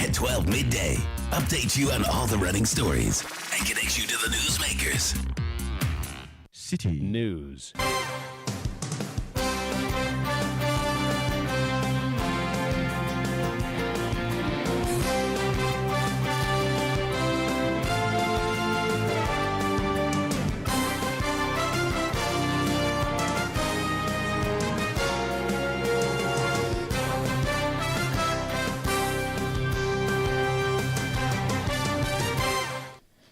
at 12 midday. Update you on all the running stories and connect you to the newsmakers. City News.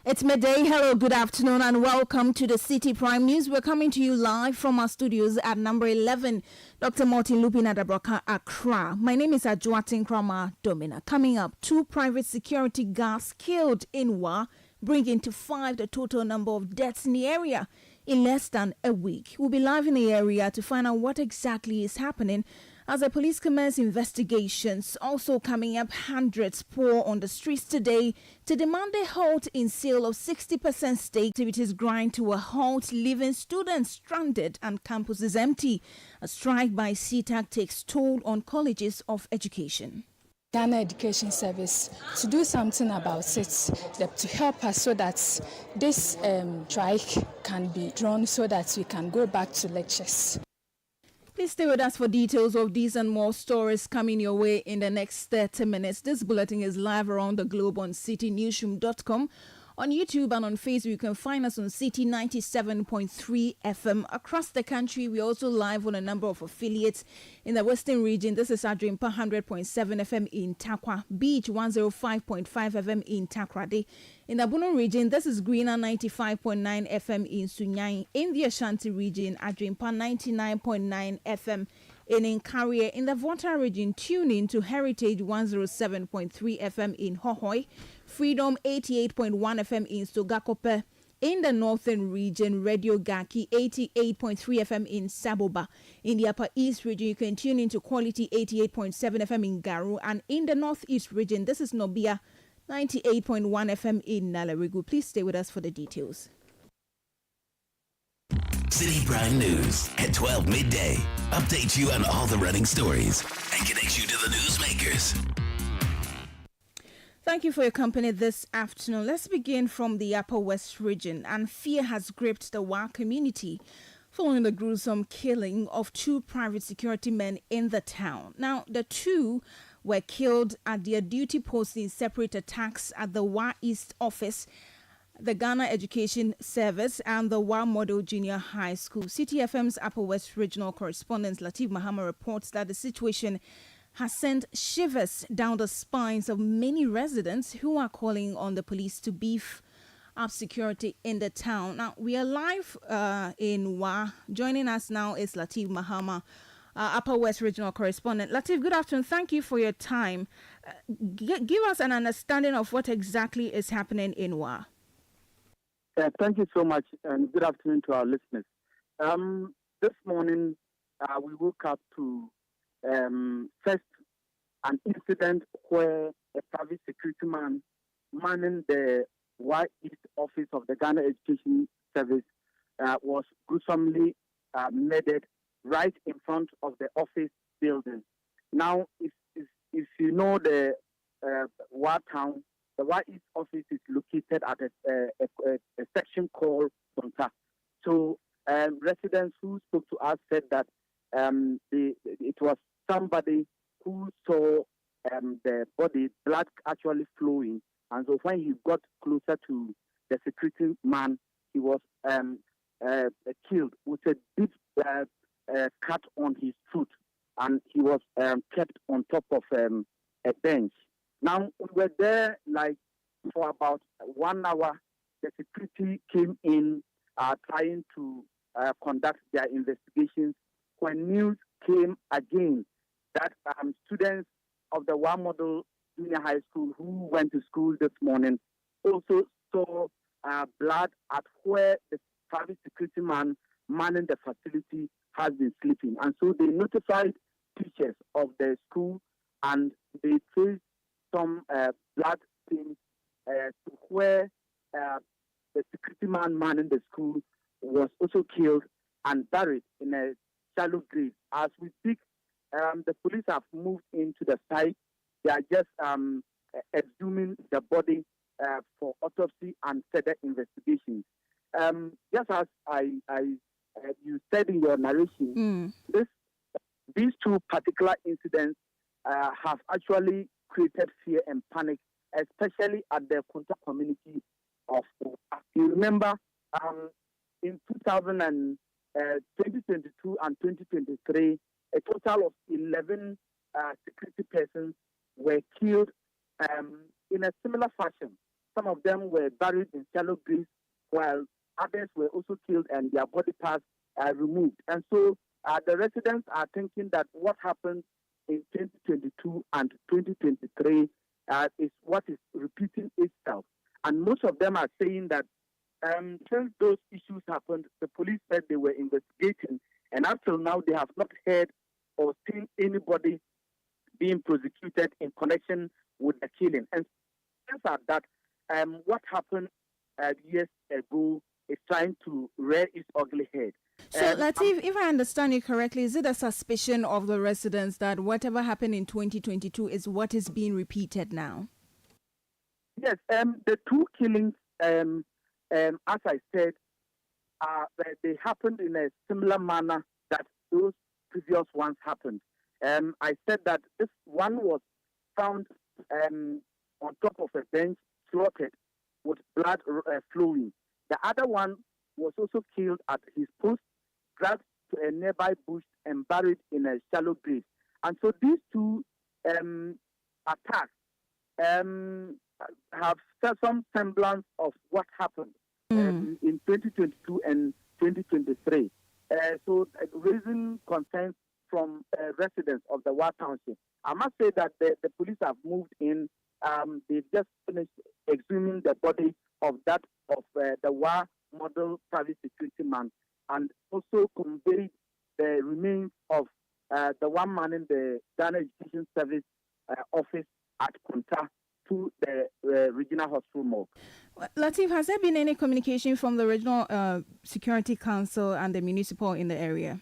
It's midday. Hello, good afternoon, and welcome to the Citi Prime News. We're coming to you live from our studios at number 11, Dr. Martin Lupin Adabroka, Accra. My name is Adjuatin Krama Domina. Coming up, 2 private security guards killed in Wa, bringing to 5 the total number of deaths in the area in less than a week. We'll be live in the area to find out what exactly is happening as the police commence investigations. Also coming up, hundreds pour on the streets today to demand a halt in sale of 60% stake. Activities grind to a halt, leaving students stranded and campuses empty. A strike by CTAC takes toll on colleges of education. Ghana Education Service to do something about it, to help us so that this strike can be drawn so that we can go back to lectures. Please stay with us for details of these and more stories coming your way in the next 30 minutes. This bulletin is live around the globe on citinewsroom.com. On YouTube and on Facebook, you can find us on Citi 97.3 FM. Across the country, we're also live on a number of affiliates. In the Western region, this is Adrimpa 100.7 FM in Takwa, Beach 105.5 FM in Takrade. In the Bono region, this is Greener 95.9 FM in Sunyai. In the Ashanti region, Adrimpa 99.9 FM in Nkarie. In the Volta region, tune in to Heritage 107.3 FM in Hohoi, Freedom 88.1 FM in Sogakope. In the northern region, Radio Gaki 88.3 FM in Saboba. In the upper east region, you can tune into Quality 88.7 FM in Garu. And in the northeast region, this is Nobia 98.1 FM in Nalarigu. Please stay with us for the details. Citi Prime News at 12 midday. Update you on all the running stories and connect you to the newsmakers. Thank you for your company this afternoon. Let's begin from the Upper West region. And fear has gripped the Wa community following the gruesome killing of 2 private security men in the town. Now, the 2 were killed at their duty posts in separate attacks at the Wa East office, the Ghana Education Service, and the Wa Model Junior High School. Citi FM's Upper West regional correspondent Latif Mahama reports that the situation has sent shivers down the spines of many residents who are calling on the police to beef up security in the town. Now, we are live in Wa. Joining us now is Latif Mahama, Upper West regional correspondent. Latif, good afternoon. Thank you for your time. Give us an understanding of what exactly is happening in Wa. Thank you so much, and good afternoon to our listeners. This morning, we woke up to first an incident where a private security man manning the Wa East office of the Ghana Education Service was gruesomely murdered right in front of the office building. Now, if you know the Wa town, the Wa East office is located at a section called Bonta. So residents who spoke to us said that it was somebody who saw the body, blood actually flowing. And so when he got closer to the security man, he was killed with a deep cut on his foot. And he was kept on top of a bench. Now, we were there for about 1 hour. The security came in trying to conduct their investigations. When news came again that students of the Wa Model Junior High School who went to school this morning also saw blood at where the private security man manning the facility has been sleeping. And so they notified teachers of the school and they traced some blood stains to where the security man manning the school was also killed and buried in a shallow grave. As we speak, the police have moved into the site. They are just exhuming the body for autopsy and further investigations. Just as you said in your narration, these two particular incidents have actually created fear and panic, especially at the Kunta community of. You remember, in 2022 and 2023, a total of 11 security persons were killed in a similar fashion. Some of them were buried in shallow graves, while others were also killed and their body parts removed. And so the residents are thinking that what happened in 2022 and 2023 is what is repeating itself. And most of them are saying that since those issues happened, the police said they were investigating, and until now they have not heard or seen anybody being prosecuted in connection with the killing. And since that, what happened years ago is trying to rear its ugly head. So, Latif, if I understand you correctly, is it a suspicion of the residents that whatever happened in 2022 is what is being repeated now? Yes, the two killings, as I said, they happened in a similar manner that those previous ones happened. I said that this one was found on top of a bench, slaughtered with blood flowing. The other one was also killed at his post, dragged to a nearby bush and buried in a shallow grave. And so these two attacks have some semblance of what happened in 2022 and 2023. So raising concerns from residents of the Wa Township. I must say that the police have moved in. They've just finished exhuming the body of the Wa model private security man, and also conveyed the remains of the one man in the Ghana Education Service office at Kunta to the regional hospital morgue. Latif, has there been any communication from the regional security council and the municipal in the area?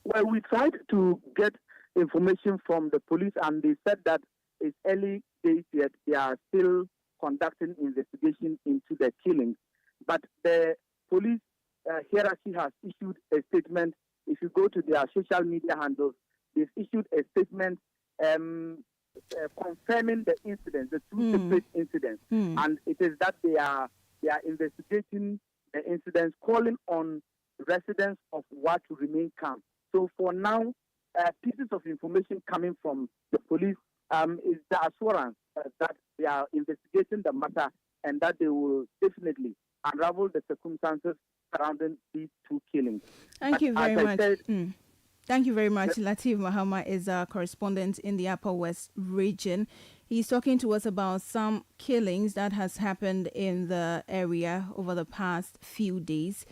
Well, we tried to get information from the police, and they said that it's early days yet. They are still conducting investigation into the killings. But the police hierarchy has issued a statement. If you go to their social media handles, they've issued a statement confirming the incidents, the two separate incidents. And it is that they are investigating the incidents, calling on residents of Wa to remain calm. So for now, pieces of information coming from the police is the assurance that they are investigating the matter and that they will definitely unravel the circumstances surrounding these two killings. Thank you very much. Thank you very much. Latif Mahama is our correspondent in the Upper West region. He's talking to us about some killings that has happened in the area over the past few days.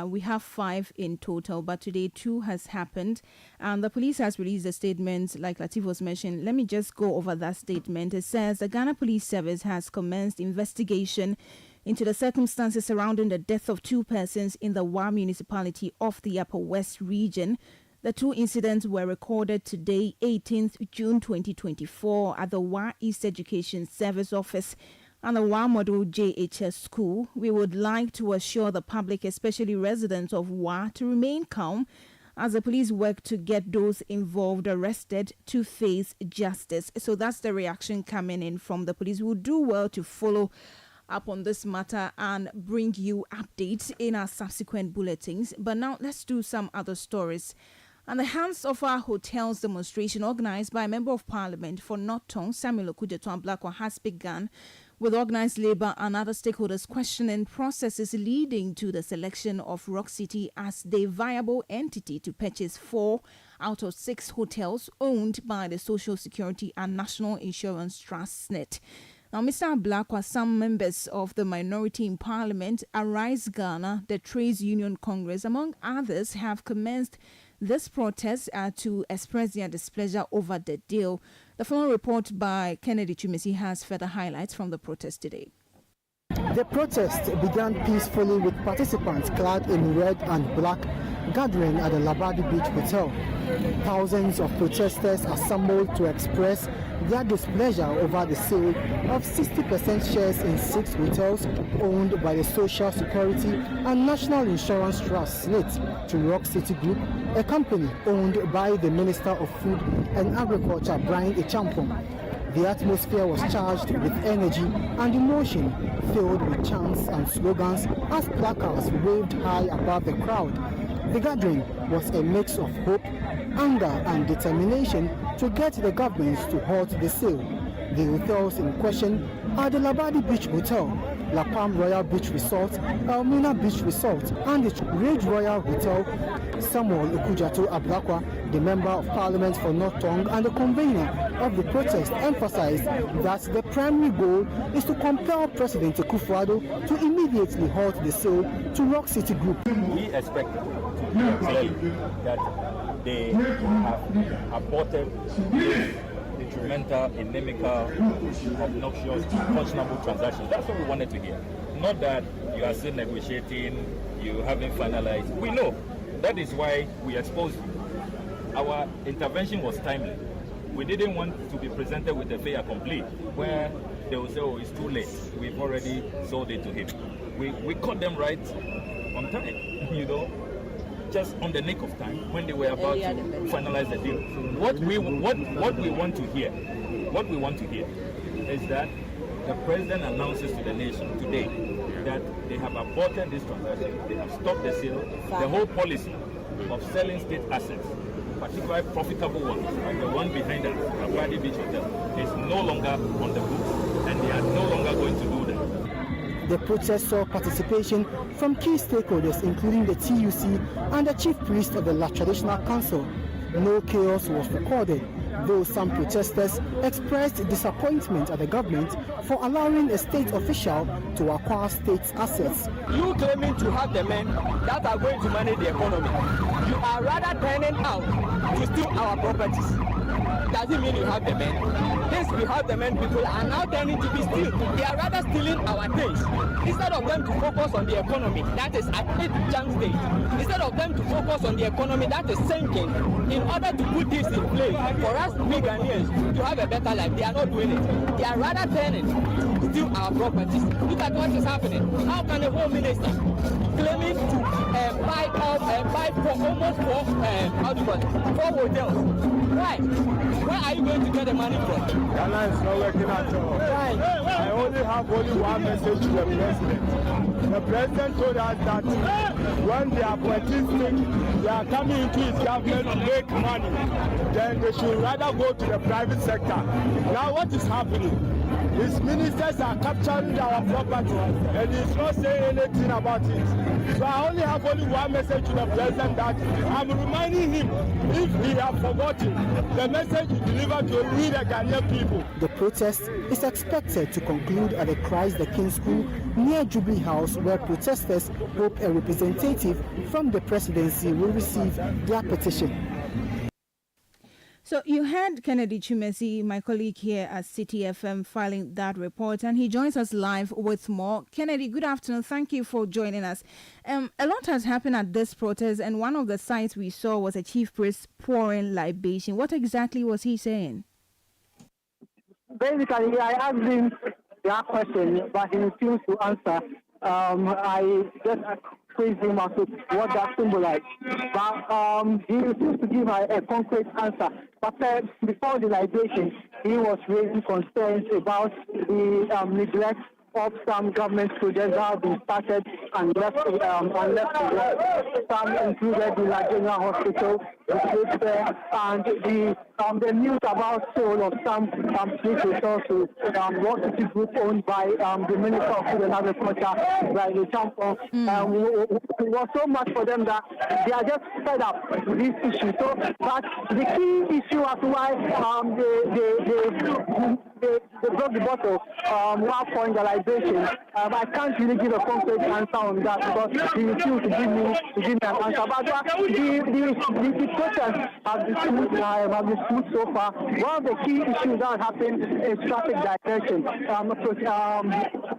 We have 5 in total, but today 2 has happened. And the police has released a statement, like Latif was mentioning. Let me just go over that statement. It says the Ghana Police Service has commenced investigation into the circumstances surrounding the death of 2 persons in the Wa municipality of the Upper West region. The 2 incidents were recorded today, 18th June 2024, at the Wa East Education Service Office and the Wa Model JHS School. We would like to assure the public, especially residents of Wa, to remain calm as the police work to get those involved arrested to face justice. So that's the reaction coming in from the police. We'll do well to follow up on this matter and bring you updates in our subsequent bulletins. But now let's do some other stories. And the Hands of Our Hotels demonstration organized by a Member of Parliament for North Tongue, Samuel Okujeton Blakwa, has begun with organized labor and other stakeholders questioning processes leading to the selection of Rock City as the viable entity to purchase 4 out of 6 hotels owned by the Social Security and National Insurance Trust SNET. Now, Mr. Blakwa, some members of the minority in Parliament, Arise Ghana, the Trades Union Congress, among others, have commenced this protest to express their displeasure over the deal. The following report by Kennedy Chumesi has further highlights from the protest today. The protest began peacefully with participants clad in red and black gathering at the Labadi Beach Hotel. Thousands of protesters assembled to express their displeasure over the sale of 60% shares in 6 hotels owned by the Social Security and National Insurance Trust (SNIT) to Rock City Group, a company owned by the Minister of Food and Agriculture, Brian Echampong. The atmosphere was charged with energy and emotion, filled with chants and slogans as placards waved high above the crowd. The gathering was a mix of hope, anger and determination to get the government to halt the sale. The hotels in question are the Labadi Beach Hotel, La Palm Royal Beach Resort, Elmina Beach Resort, and the Rage Royal Hotel. Samuel Okujato Ablakwa, the Member of Parliament for North Tongue and the convener of the protest, emphasized that the primary goal is to compel President Akufo-Addo to immediately halt the sale to Rock City Group. We expect clearly that they have aborted detrimental, inimical, obnoxious, unconscionable transactions. That's what we wanted to hear. Not that you are still negotiating, you haven't finalized. We know. That is why we exposed you. Our intervention was timely. We didn't want to be presented with a fait accompli where they will say, oh, it's too late. We've already sold it to him. We caught them right on time, you know, just on the nick of time when they were about to finalize the deal. What we want to hear is that the president announces to the nation today that they have aborted this transaction, they have stopped the sale. The whole policy of selling state assets, particularly profitable ones, like the one behind us, Labadi Beach Hotel, is no longer on the books, and they are no longer going to do that. The protest saw participation from key stakeholders, including the TUC and the Chief Priest of the La Traditional Council. No chaos was recorded, though some protesters expressed disappointment at the government for allowing a state official to acquire state assets. You claiming to have the men that are going to manage the economy. You are rather turning out to steal our properties. Does it mean you have the men? Yes, we have the men. People are now turning to be steal. They are rather stealing our things. Instead of them to focus on the economy that is at its junk state, instead of them to focus on the economy that is sinking, in order to put this in place for us big Ghanaians to have a better life, they are not doing it. They are rather turning to steal our properties. Look at what is happening. How can a home minister claiming to buy for almost four hotels? Why? Where are you going to get the money from? Ghana is not working at all. Right. I only have one message to the president. The president told us that when the appointees think they are coming into his government to make money, then they should rather go to the private sector. Now what is happening? His ministers are capturing our property and he's not saying anything about it. So I only have one message to the president that I'm reminding him, if he has forgotten, the message is delivered to we the Ghanaian people. The protest is expected to conclude at the Christ the King School near Jubilee House, where protesters hope a representative from the presidency will receive their petition. So you heard Kennedy Chumesi, my colleague here at Citi FM, filing that report, and he joins us live with more. Kennedy, good afternoon. Thank you for joining us. A lot has happened at this protest, and one of the sites we saw was a chief priest pouring libation. What exactly was he saying? Basically, I asked him that question, but he refused to answer. I just quizzed him as to what that symbolized. But he refused to give a concrete answer. But before the libation, he was raising concerns about the neglect of some government projects that have been started and left some included the Nigerian hospital, and the news about sale of some street resources, Rock City Group owned by the Minister of Food and Agriculture, by the Champon. It was so much for them that they are just fed up with this issue. So, but the key issue as to why they broke the bottle while pouring the libation, I can't really give a concrete answer on that because he refused to give me an answer. But the protests have been smooth so far. One of the key issues that happened is traffic diversion.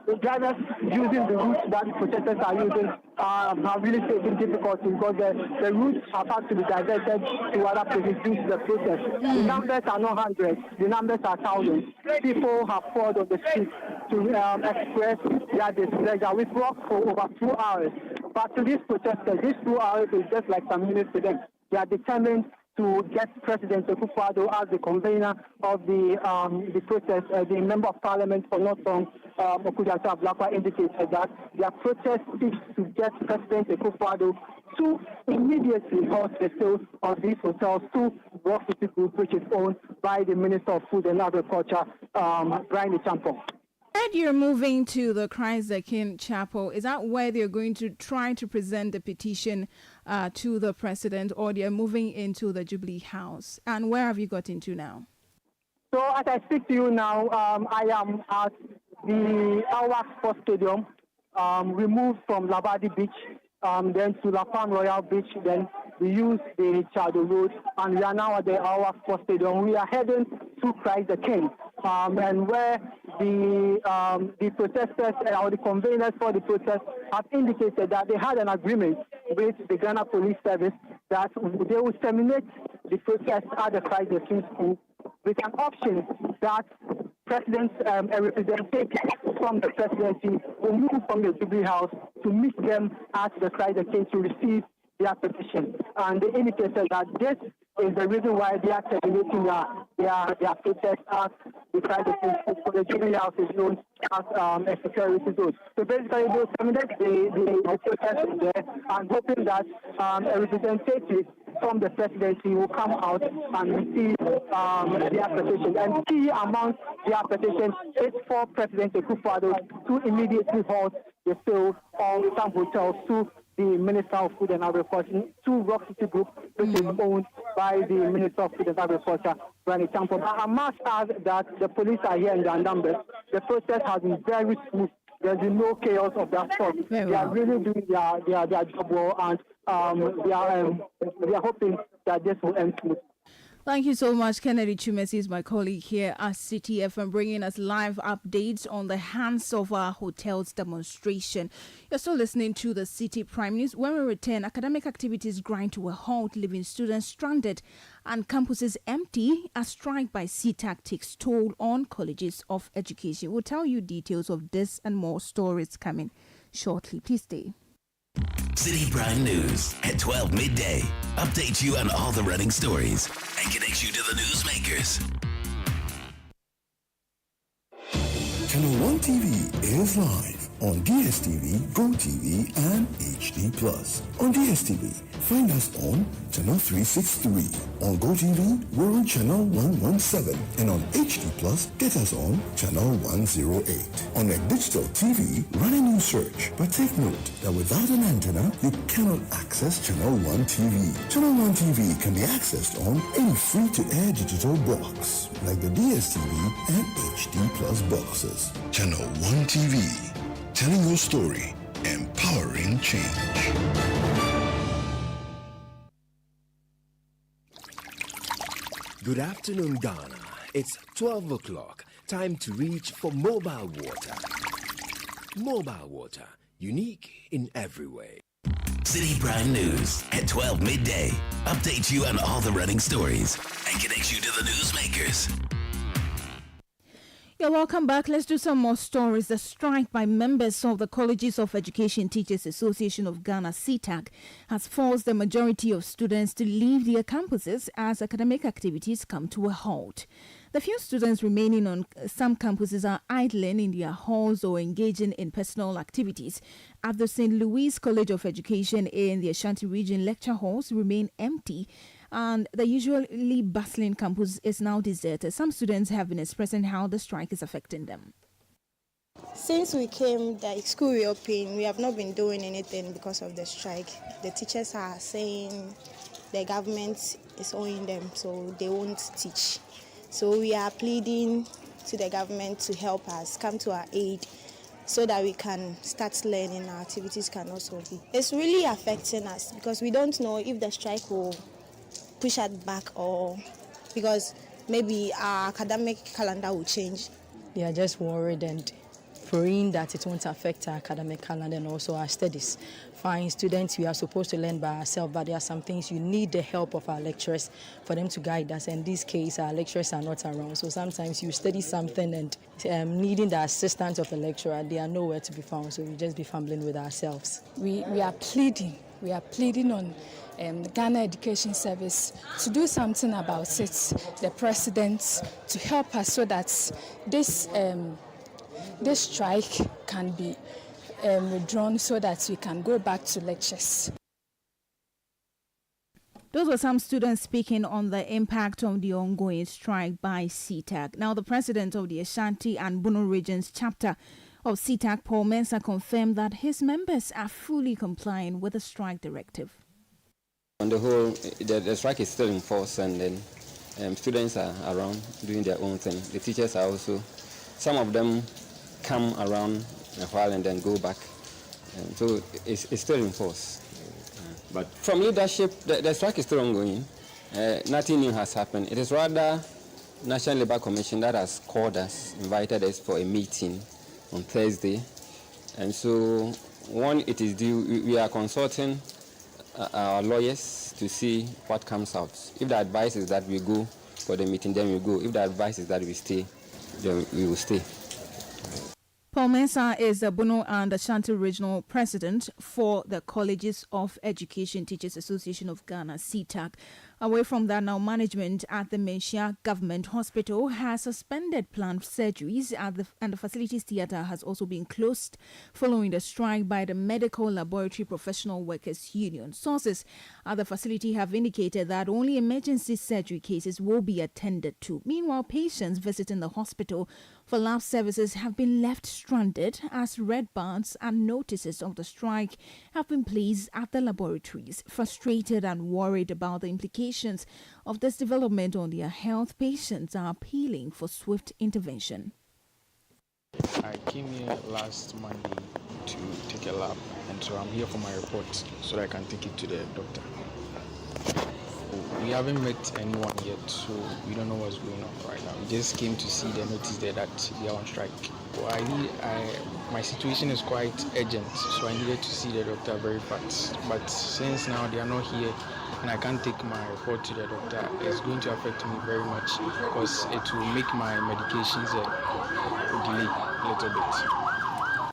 the drivers using the routes that the protesters are using have really taken difficulty because the routes have had to be diverted to other places due to the protest. The numbers are not hundreds, the numbers are thousands. People have poured on the streets to express their displeasure. We've walked for over 2 hours, but to these protesters, these 2 hours is just like some minutes to them. They are determined to get President Akufo-Addo as the convener of the protest. The Member of Parliament for North Song, Okudato Ablakwa, indicated that their protest seeks to get President Akufo-Addo to immediately halt the sale of these hotels to Rock City Group, which is owned by the Minister of Food and Agriculture, Brian Champong. And you're moving to the Christ the King Chapel. Is that where they're going to try to present the petition to the president, or they're moving into the Jubilee House? And where have you got into now? So as I speak to you now, I am at the Awak Sports Stadium. We moved from Labadi Beach, then to La Palm Royal Beach, then we use the Chado Road, and we are now at the Awak Sports Stadium. We are heading to Christ the King, and where the protesters or the conveners for the protest have indicated that they had an agreement with the Ghana Police Service that they will terminate the protest at the Christ the King School with an option that President's representative from the presidency will move from the Jubilee House to meet them at the Christ the King to receive their petition. And they indicated that this is the reason why they are terminating their protest at the Christ the King School. So the Jubilee House is known as a security zone. So basically, they terminate the protest there and hoping that a representative from the presidency will come out and receive their petition. And key among their petition is for President Akufo-Addo to immediately halt the sale of some hotels to the Minister of Food and Agriculture, to Rock City Group, which is owned by the Minister of Food and Agriculture, Brian Champong. I must add that the police are here in their numbers. The process has been very smooth. There's been no chaos of that sort. They are really doing their job well, and they are hoping that this will end smooth. Thank you so much. Kennedy Chumesi is my colleague here at Citi FM, bringing us live updates on the Hands of Our Hotels demonstration. You're still listening to the Citi Prime News. When we return, academic activities grind to a halt, leaving students stranded and campuses empty. A strike by CTAC takes toll on colleges of education. We'll tell you details of this and more stories coming shortly. Please stay. Citi Prime News at 12 midday. Update you on all the running stories and connect you to the newsmakers. Channel 1 TV is live on DSTV, GoTV, and HD+. On DSTV, find us on Channel 363. On GoTV, we're on Channel 117. And on HD+, get us on Channel 108. On a digital TV, run a new search. But take note that without an antenna, you cannot access Channel 1 TV. Channel 1 TV can be accessed on any free-to-air digital box, like the DSTV and HD+ boxes. Channel 1 TV. Telling your story, empowering change. Good afternoon, Ghana. It's 12 o'clock. Time to reach for mobile water. Mobile water, unique in every way. Citi Prime News at 12 midday. Update you on all the running stories and connect you to the newsmakers. Yeah, welcome back. Let's do some more stories. The strike by members of the Colleges of Education Teachers Association of Ghana, CTAG, has forced the majority of students to leave their campuses as academic activities come to a halt. The few students remaining on some campuses are idling in their halls or engaging in personal activities. At the St. Louis College of Education in the Ashanti region, lecture halls remain empty, and the usually bustling campus is now deserted. Some students have been expressing how the strike is affecting them. Since we came, the school reopened, we have not been doing anything because of the strike. The teachers are saying the government is owing them, so they won't teach. So we are pleading to the government to help us, come to our aid, so that we can start learning. Our activities can also be. It's really affecting us because we don't know if the strike will push us back, or because maybe our academic calendar will change. They are just worried and praying that it won't affect our academic calendar and also our studies. Fine, students, we are supposed to learn by ourselves, but there are some things you need the help of our lecturers for them to guide us. In this case, our lecturers are not around. So sometimes you study something and needing the assistance of a lecturer, they are nowhere to be found. So we just be fumbling with ourselves. We are pleading on the Ghana Education Service to do something about it, the president, to help us so that this strike can be withdrawn so that we can go back to lectures. Those were some students speaking on the impact of the ongoing strike by CTAC. Now, the president of the Ashanti and Bono Regions chapter of CTAC, Paul Mensah, confirmed that his members are fully complying with the strike directive. On the whole, the strike is still in force, and then students are around doing their own thing. The teachers are also, some of them come around a while and then go back. So it's still in force. But from leadership, the strike is still ongoing. Nothing new has happened. It is rather National Labour Commission that has called us, invited us for a meeting on Thursday. And so when it is due, we are consulting our lawyers to see what comes out. If the advice is that we go for the meeting, then we go. If the advice is that we stay, then we will stay. Paul Mensah is the Bono and Ashanti Regional President for the Colleges of Education Teachers Association of Ghana, CTAC. Away from that, now management at the Menchia Government Hospital has suspended planned surgeries and the facilities theatre has also been closed following the strike by the Medical Laboratory Professional Workers Union. Sources at the facility have indicated that only emergency surgery cases will be attended to. Meanwhile, patients visiting the hospital for lab services have been left stranded as red bands and notices of the strike have been placed at the laboratories. Frustrated and worried about the implications of this development on their health, patients are appealing for swift intervention. I came here last Monday to take a lab, and so I'm here for my report so that I can take it to the doctor. We haven't met anyone yet, so we don't know what's going on right now. We just came to see the notice there that they are on strike. My situation is quite urgent, so I needed to see the doctor very fast. But since now they are not here and I can't take my report to the doctor, it's going to affect me very much because it will make my medications delay a little bit.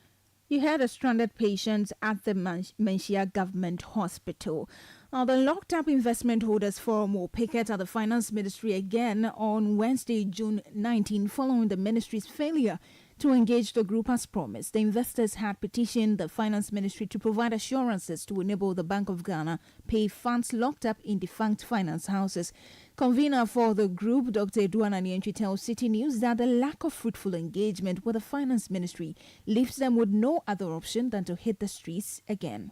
You had a stranded patients at the Menchia Government Hospital. Now, the locked-up investment holders forum will picket at the Finance Ministry again on Wednesday, June 19, following the ministry's failure to engage the group as promised. The investors had petitioned the Finance Ministry to provide assurances to enable the Bank of Ghana pay funds locked up in defunct finance houses. Convener for the group, Dr. Eduana Nientwi, tells Citi News that the lack of fruitful engagement with the Finance Ministry leaves them with no other option than to hit the streets again.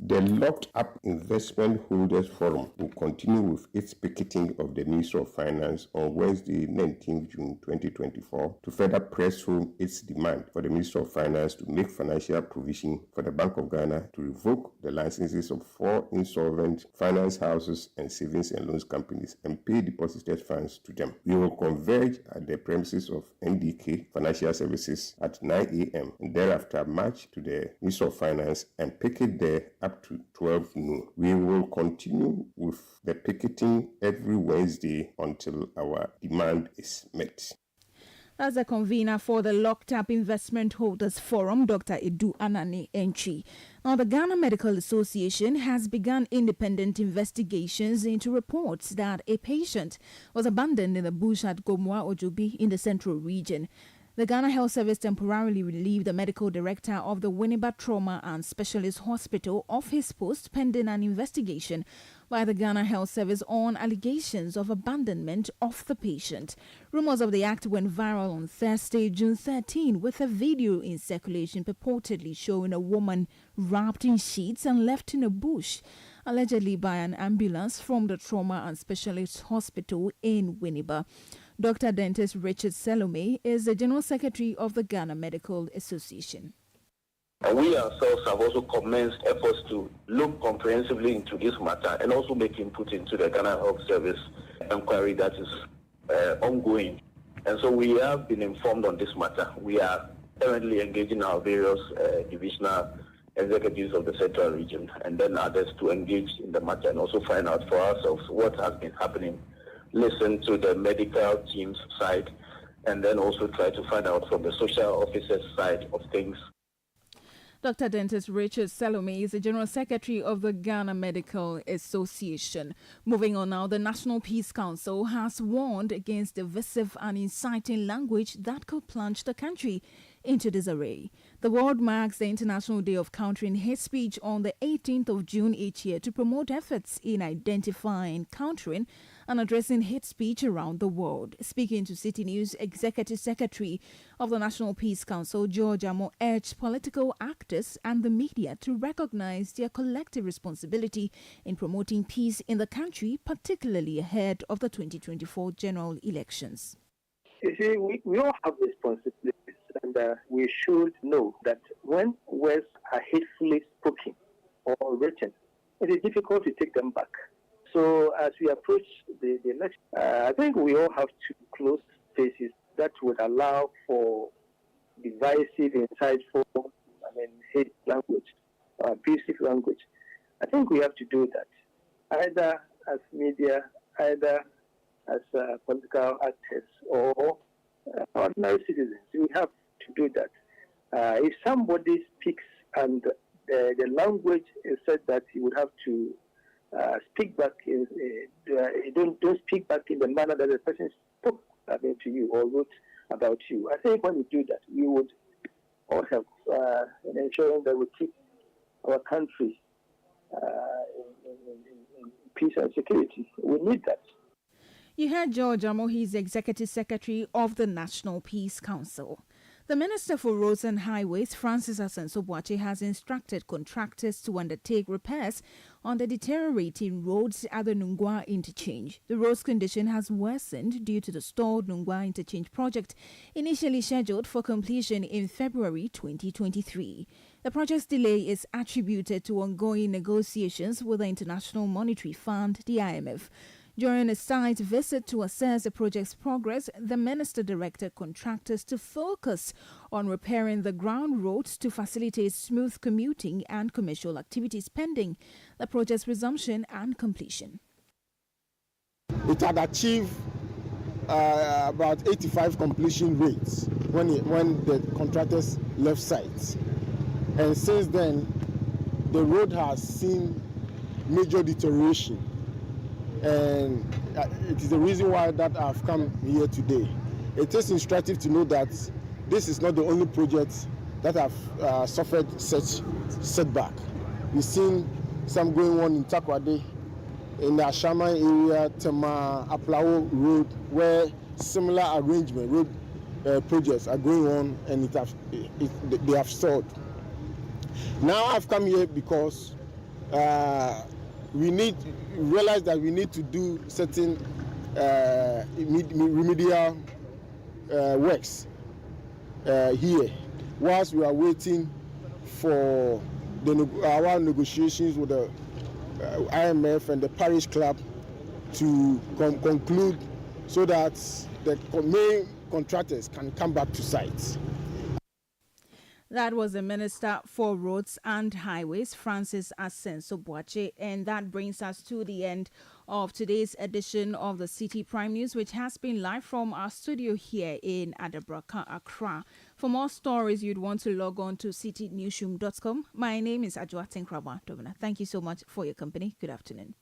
The locked-up investment holders forum will continue with its picketing of the Ministry of Finance on Wednesday, 19 June 2024 to further press home its demand for the Ministry of Finance to make financial provision for the Bank of Ghana to revoke the licenses of 4 insolvent finance houses and savings and loans companies and pay deposited funds to them. We will converge at the premises of NDK Financial Services at 9 a.m. and thereafter march to the Ministry of Finance and picket there up to 12 noon. We will continue with the picketing every Wednesday until our demand is met. That's the convener for the Locked-Up Investment Holders Forum, Dr. Eduana Nientwi. Now, the Ghana Medical Association has begun independent investigations into reports that a patient was abandoned in the bush at Gomwa Ojubi in the Central Region. The Ghana Health Service temporarily relieved the medical director of the Winneba Trauma and Specialist Hospital of his post pending an investigation by the Ghana Health Service on allegations of abandonment of the patient. Rumors of the act went viral on Thursday, June 13, with a video in circulation purportedly showing a woman wrapped in sheets and left in a bush, allegedly by an ambulance from the Trauma and Specialist Hospital in Winneba. Dr. Dentist Richard Salome is the General Secretary of the Ghana Medical Association. We ourselves have also commenced efforts to look comprehensively into this matter and also make input into the Ghana Health Service inquiry that is ongoing. And so we have been informed on this matter. We are currently engaging our various divisional executives of the central region, and then others to engage in the matter and also find out for ourselves what has been happening, listen to the medical team's side, and then also try to find out from the social officers' side of things. Dr. Dentist Richard Salome is the General Secretary of the Ghana Medical Association. Moving on now, the National Peace Council has warned against divisive and inciting language that could plunge the country into disarray. The world marks the International Day of Countering Hate Speech on the 18th of June each year to promote efforts in identifying, countering, and addressing hate speech around the world. Speaking to City News, Executive Secretary of the National Peace Council, George Amo, urged political actors and the media to recognize their collective responsibility in promoting peace in the country, particularly ahead of the 2024 general elections. You see, we all have responsibilities, and we should know that when words are hatefully spoken or written, it is difficult to take them back. So as we approach the election, I think we all have to close spaces that would allow for divisive, insightful, hate language, abusive language. I think we have to do that, either as media, either as political actors, or ordinary citizens. We have to do that. If somebody speaks and the language is said that he would have to speak back, don't speak back in the manner that the person spoke to you or wrote about you. I think when we do that, we would all help in ensuring that we keep our country in peace and security. We need that. You heard George Amo, he's Executive Secretary of the National Peace Council. The Minister for Roads and Highways, Francis Assenso-Boakye, has instructed contractors to undertake repairs on the deteriorating roads at the Nungwa interchange. The road's condition has worsened due to the stalled Nungwa interchange project, initially scheduled for completion in February 2023. The project's delay is attributed to ongoing negotiations with the International Monetary Fund, the IMF. During a site visit to assess the project's progress, the minister directed contractors to focus on repairing the ground roads to facilitate smooth commuting and commercial activities pending the project's resumption and completion. It had achieved about 85 completion rates when the contractors left site. And since then, the road has seen major deterioration. And it is the reason why that I've come here today. It is instructive to know that this is not the only project that have suffered such setback. We've seen some going on in Takwade, in the Ashama area, Tema, Aplao Road, where similar arrangement road projects are going on, and they have stalled. Now I've come here because we realize that we need to do certain remedial works here, whilst we are waiting for our negotiations with the IMF and the Parish Club to conclude, so that the main contractors can come back to site. That was the Minister for Roads and Highways, Francis Assenso-Boakye, and that brings us to the end of today's edition of the Citi Prime News, which has been live from our studio here in Adabraka, Accra. For more stories, you'd want to log on to citinewsroom.com. My name is Adjoatin Kraba Domina. Thank you so much for your company. Good afternoon.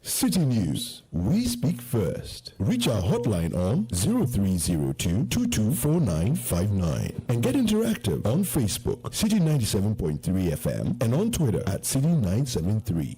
City News, we speak first. Reach our hotline on 0302-224959 and get interactive on Facebook, Citi 97.3 FM, and on Twitter at Citi 973.